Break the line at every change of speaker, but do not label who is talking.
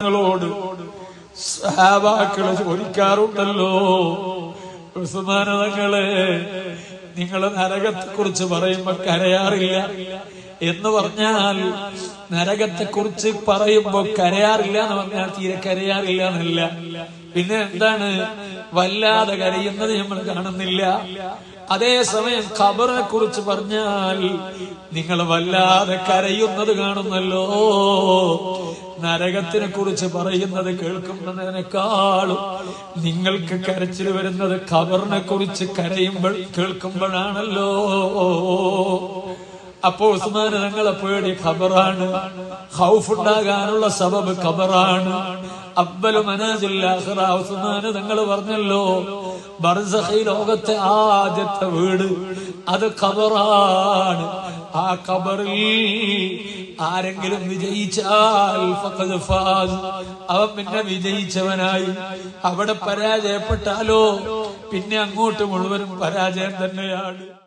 ോട് സഹാബാക്കള് ചോദിക്കാറുണ്ടല്ലോ, ഉസ്മാൻ തങ്ങളെ നിങ്ങൾ നരകത്തെ കുറിച്ച് പറയുമ്പോ കരയാറില്ല എന്ന് പറഞ്ഞാൽ, നരകത്തെ കുറിച്ച് പറയുമ്പോ കരയാറില്ല എന്ന് പറഞ്ഞാൽ തീരെ കരയാറില്ല എന്നല്ല. പിന്നെ എന്താണ് വല്ലാതെ കരയുന്നത് നമ്മൾ കാണുന്നില്ല. അതേസമയം ഖബറിനെ കുറിച്ച് പറഞ്ഞാൽ നിങ്ങൾ വല്ലാതെ കരയുന്നത് കാണുന്നല്ലോ. നരകത്തിനെ കുറിച്ച് പറയുന്നത് കേൾക്കുന്നതിനേക്കാളും നിങ്ങൾക്ക് കരച്ചിൽ വരുന്നത് ഖബറിനെ കുറിച്ച് കേൾക്കുമ്പോഴാണല്ലോ. അപ്പോ ഉസ്മാൻ തങ്ങളെ പേടി ഖബറാണ്. ഖൗഫ് ഉണ്ടാകാനുള്ള സബബ് ഖബറാണ്. അബ്ബലു മനാസിൽ ആഖിറ. ഉസ്മാൻ തങ്ങൾ പറഞ്ഞല്ലോ, ബർസഖി ലോകത്തെ ആദ്യത്തെ വീട് അത് ഖബറാണ്. ആ ഖബറിൽ ആരെങ്കിലും വിജയിച്ചാൽ ഫഖദ് ഫാസ്, അവൻ പിന്നെ വിജയിച്ചവനായി. അവിടെ പരാജയപ്പെട്ടാലോ പിന്നെ അങ്ങോട്ട് മുഴുവനും പരാജയം തന്നെയാണ്.